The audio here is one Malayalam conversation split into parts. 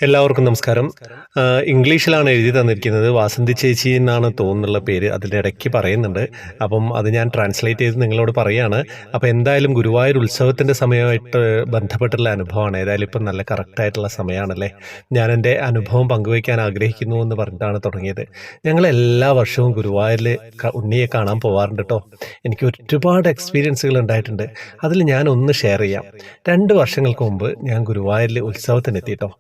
എല്ലാവർക്കും നമസ്കാരം. ഇംഗ്ലീഷിലാണ് എഴുതി തന്നിരിക്കുന്നത്. വാസന്തി ചേച്ചി എന്നാണ് തോന്നുന്നുള്ള പേര്. അതിൻ്റെ ഇടയ്ക്ക് പറയുന്നുണ്ട്. അപ്പം അത് ഞാൻ ട്രാൻസ്ലേറ്റ് ചെയ്ത് നിങ്ങളോട് പറയാണ്. അപ്പോൾ എന്തായാലും ഗുരുവായൂർ ഉത്സവത്തിൻ്റെ സമയമായിട്ട് ബന്ധപ്പെട്ടുള്ള അനുഭവമാണ്. ഏതായാലും ഇപ്പം നല്ല കറക്റ്റായിട്ടുള്ള സമയമാണല്ലേ. ഞാൻ എൻ്റെ അനുഭവം പങ്കുവയ്ക്കാൻ ആഗ്രഹിക്കുന്നു എന്ന് പറഞ്ഞിട്ടാണ് തുടങ്ങിയത്. ഞങ്ങൾ എല്ലാ വർഷവും ഗുരുവായൂരിൽ ഉണ്ണിയെ കാണാൻ പോവാറുണ്ട് കേട്ടോ. എനിക്ക് ഒരുപാട് എക്സ്പീരിയൻസുകൾ ഉണ്ടായിട്ടുണ്ട്. അതിൽ ഞാൻ ഒന്ന് ഷെയർ ചെയ്യാം. 2 വർഷങ്ങൾക്ക് മുമ്പ് ഞാൻ ഗുരുവായൂരിൽ ഉത്സവത്തിനെത്തി കേട്ടോ.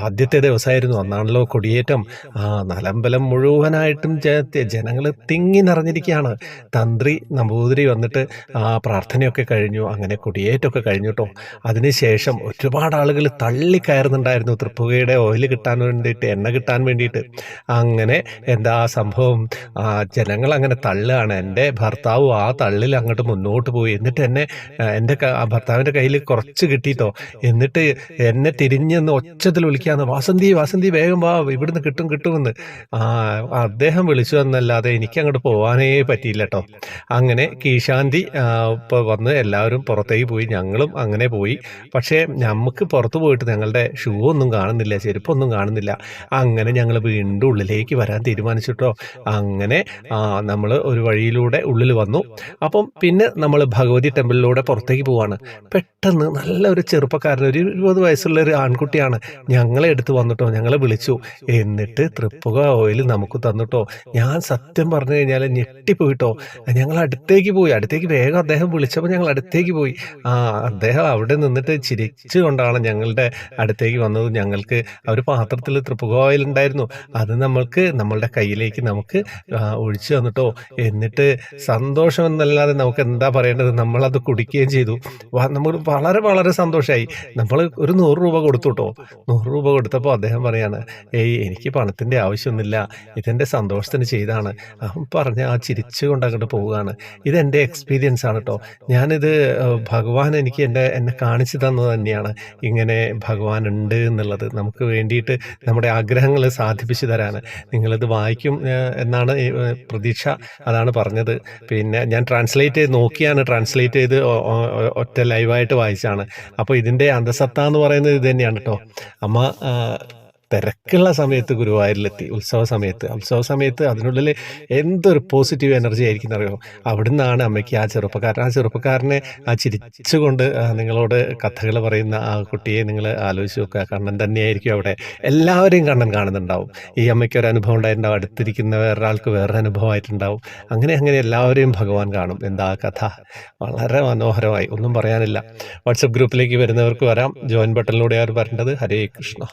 ആദ്യത്തെ ദിവസമായിരുന്നു, അന്നാണല്ലോ കൊടിയേറ്റം. നിലമ്പലം മുഴുവനായിട്ടും ജനങ്ങൾ തിങ്ങി നിറഞ്ഞിരിക്കുകയാണ്. തന്ത്രി നമ്പൂതിരി വന്നിട്ട് പ്രാർത്ഥനയൊക്കെ കഴിഞ്ഞു. അങ്ങനെ കൊടിയേറ്റമൊക്കെ കഴിഞ്ഞു കേട്ടോ. അതിനുശേഷം ഒരുപാട് ആളുകൾ തള്ളിക്കയറുന്നുണ്ടായിരുന്നു തൃപ്പുകയുടെ ഓയിൽ കിട്ടാൻ വേണ്ടിയിട്ട്, എണ്ണ കിട്ടാൻ വേണ്ടിയിട്ട്. അങ്ങനെ എന്താ സംഭവം, ജനങ്ങൾ അങ്ങനെ തള്ളുകയാണ്. എൻ്റെ ഭർത്താവ് ആ തള്ളിൽ അങ്ങോട്ട് മുന്നോട്ട് പോയി. എന്നിട്ട് എന്നെ എൻ്റെ ഭർത്താവിൻ്റെ കയ്യിൽ കുറച്ച് കിട്ടിയിട്ടോ. എന്നിട്ട് എന്നെ തിരിഞ്ഞെന്ന് ഒച്ചത്തിൽ വിളിക്കാന്ന്, വാസന്തി വാസന്തി വേഗം വാ, ഇവിടുന്ന് കിട്ടുമെന്ന്. അദ്ദേഹം വിളിച്ചു എന്നല്ലാതെ എനിക്ക് അങ്ങോട്ട് പോകാനേ പറ്റിയില്ല കേട്ടോ. അങ്ങനെ കീശാന്തി ഇപ്പോൾ വന്ന് എല്ലാവരും പുറത്തേക്ക് പോയി, ഞങ്ങളും അങ്ങനെ പോയി. പക്ഷേ നമുക്ക് പുറത്ത് പോയിട്ട് ഞങ്ങളുടെ ഷൂ ഒന്നും കാണുന്നില്ല, ചെരുപ്പൊന്നും കാണുന്നില്ല. അങ്ങനെ ഞങ്ങൾ വീണ്ടും ഉള്ളിലേക്ക് വരാൻ തീരുമാനിച്ചിട്ടോ. അങ്ങനെ നമ്മൾ ഒരു വഴിയിലൂടെ ഉള്ളിൽ വന്നു. അപ്പം പിന്നെ നമ്മൾ ഭഗവതി ടെമ്പിളിലൂടെ പുറത്തേക്ക് പോവാണ്. പെട്ടെന്ന് നല്ലൊരു ചെറുപ്പക്കാരൻ, ഒരു 20 വയസ്സുള്ള ഒരു ആൺകുട്ടിയാണ് ഞങ്ങളെ എടുത്ത് വന്നിട്ടോ, ഞങ്ങളെ വിളിച്ചു. എന്നിട്ട് തൃപ്പുക ഓയിൽ നമുക്ക് തന്നിട്ടോ. ഞാൻ സത്യം പറഞ്ഞു കഴിഞ്ഞാൽ ഞെട്ടിപ്പോയിട്ടോ. ഞങ്ങൾ അടുത്തേക്ക് വേഗം അദ്ദേഹം വിളിച്ചപ്പോൾ ഞങ്ങൾ അടുത്തേക്ക് പോയി. അദ്ദേഹം അവിടെ നിന്നിട്ട് ചിരിച്ചുകൊണ്ടാണ് ഞങ്ങളുടെ അടുത്തേക്ക് വന്നത്. ഞങ്ങൾക്ക് ഒരു പാത്രത്തിൽ തൃപ്പുക ഓയിൽ ഉണ്ടായിരുന്നു, അത് നമ്മളുടെ കയ്യിലേക്ക് നമുക്ക് ഒഴിച്ചു തന്നിട്ടോ. എന്നിട്ട് സന്തോഷം എന്നല്ലാതെ നമുക്ക് എന്താ പറയേണ്ടത്, നമ്മളത് കുടിക്കുകയും ചെയ്തു. നമ്മൾ വളരെ വളരെ സന്തോഷമായി. നമ്മൾ ഒരു 100 രൂപ കൊടുത്തു കേട്ടോ. 100 രൂപ കൊടുത്തപ്പോൾ അദ്ദേഹം പറയാണ്, എനിക്ക് പണത്തിൻ്റെ ആവശ്യമൊന്നുമില്ല, ഇതെൻ്റെ സന്തോഷത്തിന് ചെയ്താണ്. അവൻ പറഞ്ഞ് ചിരിച്ചുകൊണ്ട് അങ്ങോട്ട് പോവുകയാണ്. ഇതെൻ്റെ എക്സ്പീരിയൻസ് ആണ് കേട്ടോ. ഞാനിത് ഭഗവാൻ എനിക്ക് എന്നെ കാണിച്ചു തന്നത് തന്നെയാണ്. ഇങ്ങനെ ഭഗവാൻ ഉണ്ട് എന്നുള്ളത്, നമുക്ക് വേണ്ടിയിട്ട് നമ്മുടെ ആഗ്രഹങ്ങൾ സാധിപ്പിച്ചു തരാൻ. നിങ്ങളിത് വായിക്കും എന്നാണ് പ്രതീക്ഷ, അതാണ് പറഞ്ഞത്. പിന്നെ ഞാൻ നോക്കിയാണ് ട്രാൻസ്ലേറ്റ് ചെയ്ത് ഒറ്റ ലൈവായിട്ട് വായിച്ചാണ്. അപ്പോൾ ഇതിൻ്റെ അന്തസത്ത എന്ന് പറയുന്നത് ഇത് തന്നെയാണ് കേട്ടോ. അമ്മ തിരക്കുള്ള സമയത്ത് ഗുരുവായൂരിലെത്തി, ഉത്സവ സമയത്ത് അതിനുള്ളിൽ എന്തൊരു പോസിറ്റീവ് എനർജി ആയിരിക്കും അറിയോ. അവിടുന്നാണ് അമ്മയ്ക്ക് ആ ചെറുപ്പക്കാരനെ ചിരിച്ചുകൊണ്ട് നിങ്ങളോട് കഥകൾ പറയുന്ന ആ കുട്ടിയെ നിങ്ങൾ ആലോചിച്ച് നോക്കുക. കണ്ണൻ തന്നെയായിരിക്കും അവിടെ. എല്ലാവരെയും കണ്ണൻ കാണുന്നുണ്ടാവും. ഈ അമ്മയ്ക്ക് ഒരു അനുഭവം ഉണ്ടായിട്ടുണ്ടാവും, അടുത്തിരിക്കുന്ന വേറൊരാൾക്ക് വേറൊരു അനുഭവമായിട്ടുണ്ടാവും. അങ്ങനെ എല്ലാവരെയും ഭഗവാൻ കാണും. എന്താ കഥ, വളരെ മനോഹരമായി, ഒന്നും പറയാനില്ല. വാട്സപ്പ് ഗ്രൂപ്പിലേക്ക് വരുന്നവർക്ക് വരാം. ജോയിൻ ബട്ടണിലൂടെ അവർ വരേണ്ടത്. ഹരേ കൃഷ്ണ.